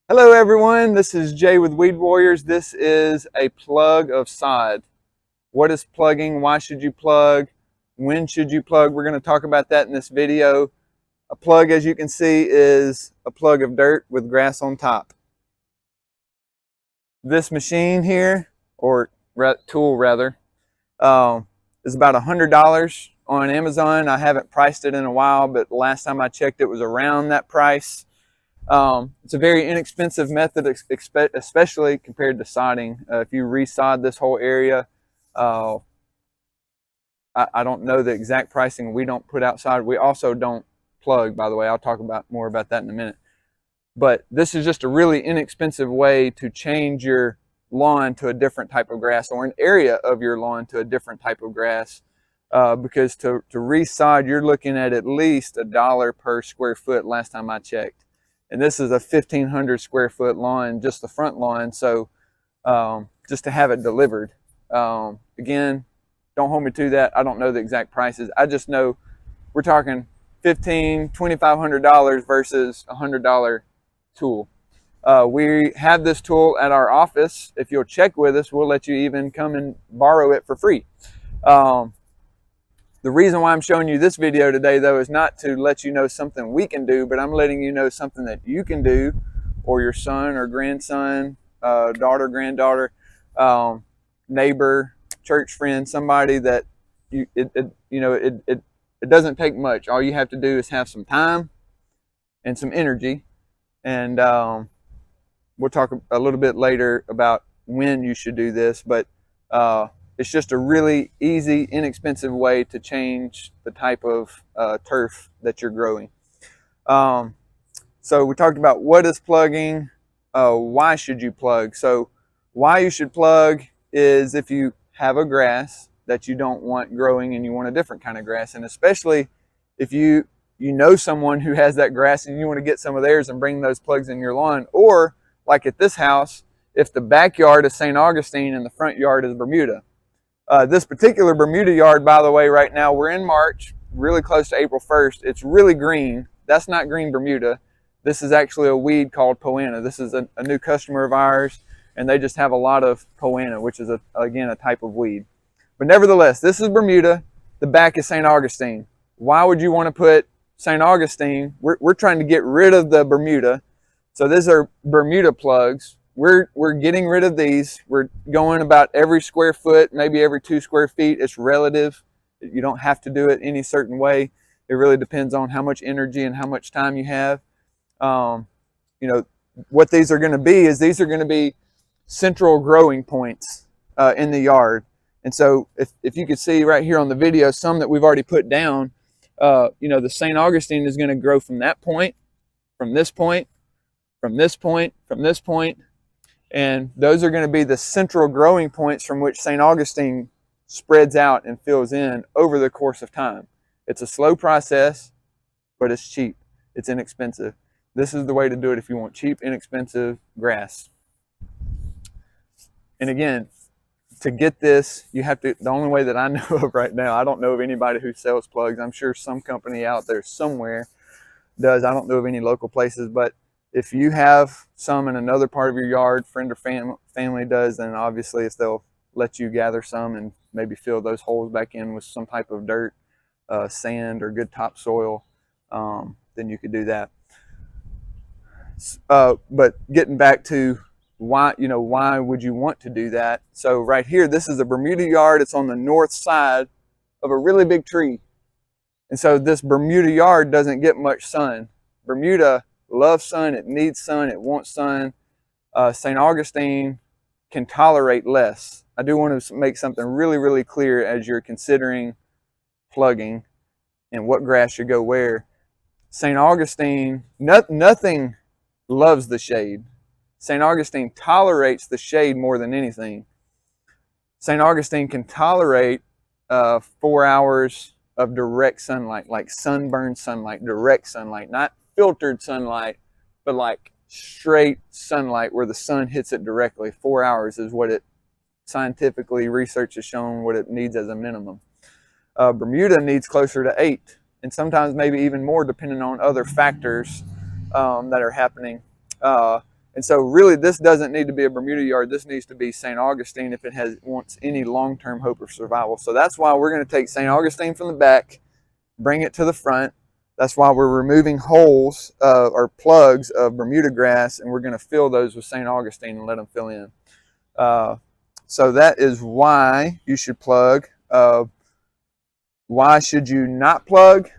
Hello everyone, this is Jay with Weed Warriors. This is a plug of sod. What is plugging? Why should you plug? When should you plug? We're going to talk about that in this video. A plug, as you can see, is a plug of dirt with grass on top. This machine here, or tool rather, is about $100 on Amazon. I haven't priced it in a while, but last time I checked it was around that price. It's a very inexpensive method, especially compared to sodding. If you resod this whole area, I don't know the exact pricing. We don't put outside. We also don't plug, by the way. I'll talk more about that in a minute. But this is just a really inexpensive way to change your lawn to a different type of grass, or an area of your lawn to a different type of grass. Because to resod, you're looking at least $1 per square foot last time I checked. And this is a 1,500 square foot lawn, just the front lawn. So just to have it delivered. Again, don't hold me to that. I don't know the exact prices. I just know we're talking $1,500, $2,500 versus a $100 tool. We have this tool at our office. If you'll check with us, we'll let you even come and borrow it for free. The reason why I'm showing you this video today, though, is not to let you know something we can do, but I'm letting you know something that you can do, or your son or grandson, daughter, granddaughter, neighbor, church friend, somebody that it doesn't take much. All you have to do is have some time and some energy, and we'll talk a little bit later about when you should do this, but it's just a really easy, inexpensive way to change the type of turf that you're growing. So we talked about what is plugging, why should you plug. So why you should plug is if you have a grass that you don't want growing and you want a different kind of grass, and especially if you know someone who has that grass and you want to get some of theirs and bring those plugs in your lawn, or like at this house, if the backyard is St. Augustine and the front yard is Bermuda. This particular Bermuda yard, by the way, right now, we're in March, really close to April 1st. It's really green. That's not green Bermuda. This is actually a weed called poana. This is a new customer of ours, and they just have a lot of poana, which is, again, a type of weed. But nevertheless, this is Bermuda. The back is St. Augustine. Why would you want to put St. Augustine? We're trying to get rid of the Bermuda. So these are Bermuda plugs. We're getting rid of these. We're going about every square foot, maybe every 2 square feet. It's relative. You don't have to do it any certain way. It really depends on how much energy and how much time you have. What these are going to be is these are going to be central growing points in the yard. And so if you could see right here on the video, some that we've already put down, the St. Augustine is going to grow from that point, from this point, from this point, from this point. And those are going to be the central growing points from which St. Augustine spreads out and fills in over the course of time. It's a slow process, but it's cheap. It's inexpensive. This is the way to do it if you want cheap, inexpensive grass. And again, to get this, you have to, the only way that I know of right now, I don't know of anybody who sells plugs. I'm sure some company out there somewhere does. I don't know of any local places, but if you have some in another part of your yard, friend or family does, then obviously if they'll let you gather some and maybe fill those holes back in with some type of dirt, sand, or good topsoil, then you could do that. But getting back to why would you want to do that? So right here, this is a Bermuda yard. It's on the north side of a really big tree. And so this Bermuda yard doesn't get much sun. Bermuda loves sun, it needs sun, it wants sun. St. Augustine can tolerate less. I do want to make something really, really clear as you're considering plugging and what grass should go where. St. Augustine, nothing loves the shade. St. Augustine tolerates the shade more than anything. St. Augustine can tolerate 4 hours of direct sunlight, like sunburned sunlight, direct sunlight, not filtered sunlight, but like straight sunlight where the sun hits it directly. 4 hours is what it scientifically, research has shown what it needs as a minimum. Bermuda needs closer to 8, and sometimes maybe even more depending on other factors that are happening. And so really this doesn't need to be a Bermuda yard. This needs to be St. Augustine if it wants any long-term hope of survival. So that's why we're going to take St. Augustine from the back, bring it to the front. That's why we're removing holes or plugs of Bermuda grass, and we're going to fill those with St. Augustine and let them fill in. So that is why you should plug. Why should you not plug?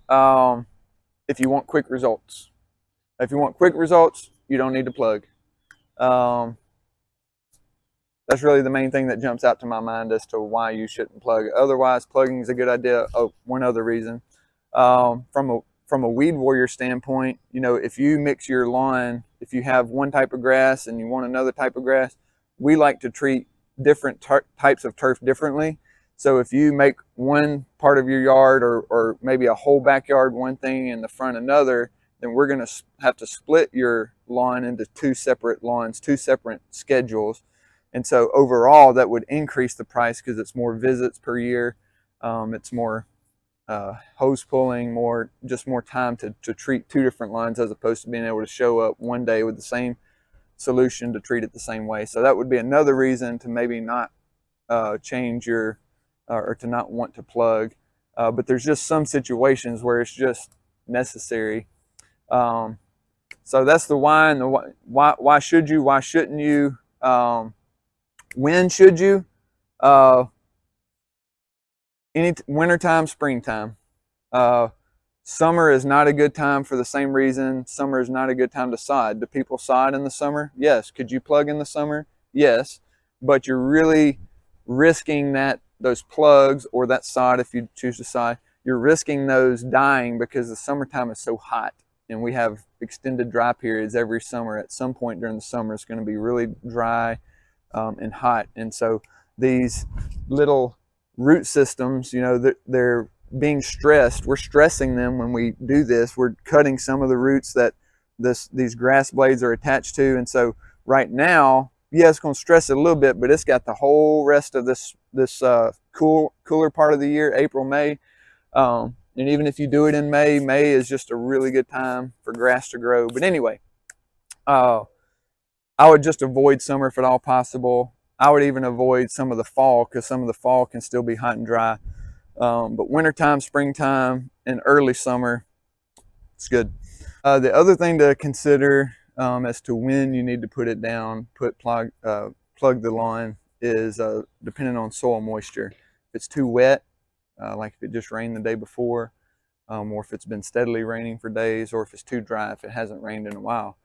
If you want quick results. If you want quick results, you don't need to plug. That's really the main thing that jumps out to my mind as to why you shouldn't plug. Otherwise, plugging is a good idea. Oh, one other reason. From a weed warrior standpoint, you know, if you mix your lawn, if you have one type of grass and you want another type of grass, we like to treat different types of turf differently. So if you make one part of your yard or maybe a whole backyard one thing and the front another, then we're going to have to split your lawn into two separate lawns, two separate schedules. And so overall that would increase the price because it's more visits per year. It's more hose pulling, just more time to treat two different lines as opposed to being able to show up one day with the same solution to treat it the same way. So that would be another reason to maybe not change your or to not want to plug. But there's just some situations where it's just necessary. So that's the why and the why should you, why shouldn't you, when should you? Wintertime, springtime. Summer is not a good time for the same reason. Summer is not a good time to sod. Do people sod in the summer? Yes. Could you plug in the summer? Yes. But you're really risking those plugs or that sod, if you choose to sod, you're risking those dying because the summertime is so hot and we have extended dry periods every summer. At some point during the summer, it's going to be really dry and hot. And so these little root systems, you know, they're being stressed. We're stressing them when we do this. We're cutting some of the roots that these grass blades are attached to. And so right now, yeah, it's going to stress it a little bit, but it's got the whole rest of this cooler part of the year, April, May. And even if you do it in May, May is just a really good time for grass to grow. But anyway, I would just avoid summer if at all possible. I would even avoid some of the fall because some of the fall can still be hot and dry. But wintertime, springtime, and early summer, it's good. The other thing to consider as to when you need to put it down, plug the lawn, is depending on soil moisture. If it's too wet, like if it just rained the day before, or if it's been steadily raining for days, or if it's too dry, if it hasn't rained in a while,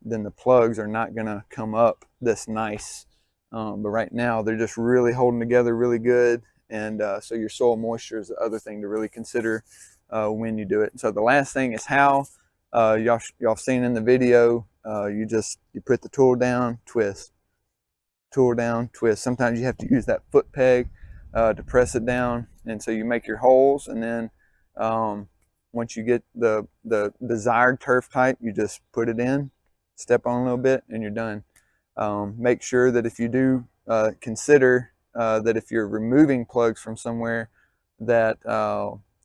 then the plugs are not going to come up this nice. But right now they're just really holding together really good. And so your soil moisture is the other thing to really consider when you do it. So the last thing is how. Y'all seen in the video, you put the tool down, twist, tool down, twist. Sometimes you have to use that foot peg to press it down. And so you make your holes, and then once you get the desired turf type, you just put it in, step on a little bit, and you're done. Make sure that if you do consider that if you're removing plugs from somewhere, that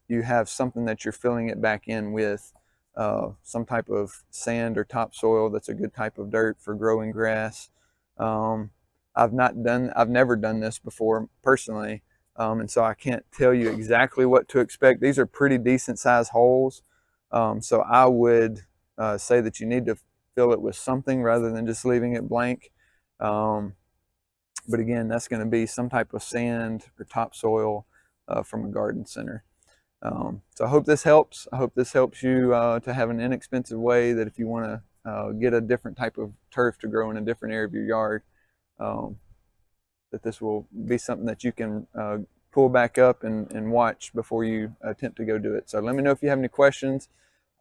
you have something that you're filling it back in with, some type of sand or topsoil that's a good type of dirt for growing grass. I've never done this before personally, and so I can't tell you exactly what to expect. These are pretty decent sized holes, so I would say that you need to fill it with something rather than just leaving it blank. But again, that's going to be some type of sand or topsoil from a garden center. So I hope this helps. I hope this helps you to have an inexpensive way that if you want to get a different type of turf to grow in a different area of your yard, that this will be something that you can pull back up and watch before you attempt to go do it. So let me know if you have any questions.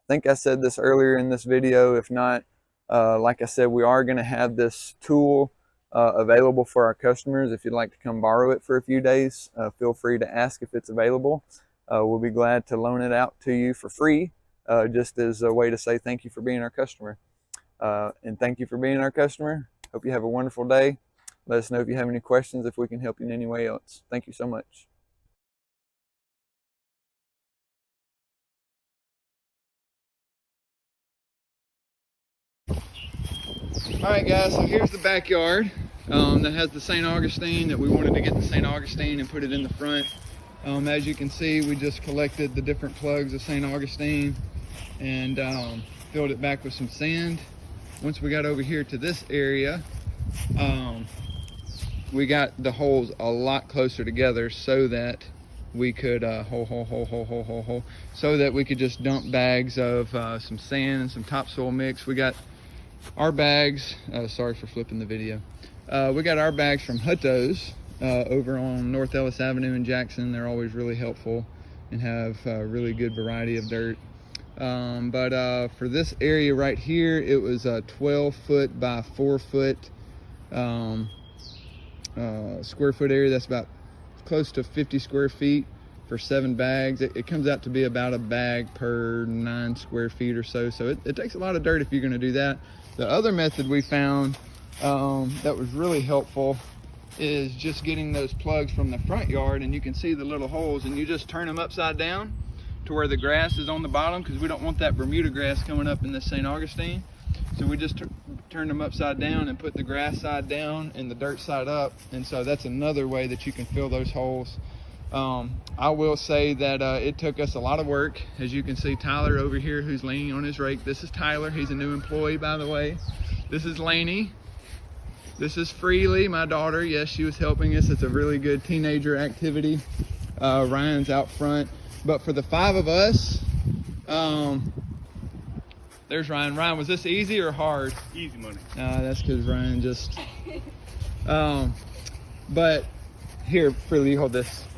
I think I said this earlier in this video. If not, like I said, we are going to have this tool available for our customers. If you'd like to come borrow it for a few days, feel free to ask if it's available. We'll be glad to loan it out to you for free, just as a way to say thank you for being our customer. And thank you for being our customer. Hope you have a wonderful day. Let us know if you have any questions, if we can help you in any way else. Thank you so much. All right, guys, so here's the backyard that has the St. Augustine that we wanted to get the St. Augustine and put it in the front. As you can see, we just collected the different plugs of St. Augustine and filled it back with some sand. Once we got over here to this area, we got the holes a lot closer together so that we could so that we could just dump bags of some sand and some topsoil mix. We got our bags, sorry for flipping the video. We got our bags from Hutto's over on North Ellis Avenue in Jackson. They're always really helpful and have a really good variety of dirt. But for this area right here, it was a 12 foot by 4 foot square foot area. That's about close to 50 square feet for 7 bags. It comes out to be about a bag per 9 square feet or so. So it takes a lot of dirt if you're going to do that. The other method we found that was really helpful is just getting those plugs from the front yard, and you can see the little holes, and you just turn them upside down to where the grass is on the bottom, because we don't want that Bermuda grass coming up in this St. Augustine. So we just turn them upside down and put the grass side down and the dirt side up. And so that's another way that you can fill those holes. I will say that it took us a lot of work. As you can see, Tyler over here who's leaning on his rake. This is Tyler. He's a new employee, by the way. This is Lainey. This is Freely, my daughter. Yes, she was helping us. It's a really good teenager activity. Ryan's out front. But for the 5 of us, there's Ryan. Ryan, was this easy or hard? Easy money. That's because Ryan just... but here, Freely, you hold this. Okay.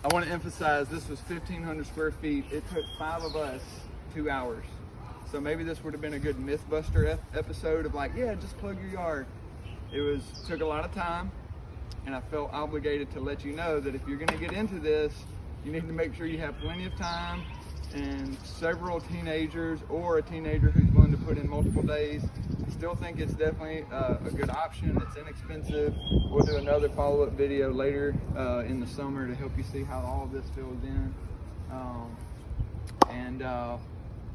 I want to emphasize this was 1,500 square feet. It took 5 of us 2 hours. So maybe this would have been a good Mythbuster episode of like, yeah, just plug your yard. It took a lot of time, and I felt obligated to let you know that if you're going to get into this, you need to make sure you have plenty of time and several teenagers or a teenager who's willing to put in multiple days. I still think it's definitely a good option. It's inexpensive. We'll do another follow-up video later in the summer to help you see how all of this fills in.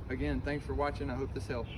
Again, thanks for watching. I hope this helped.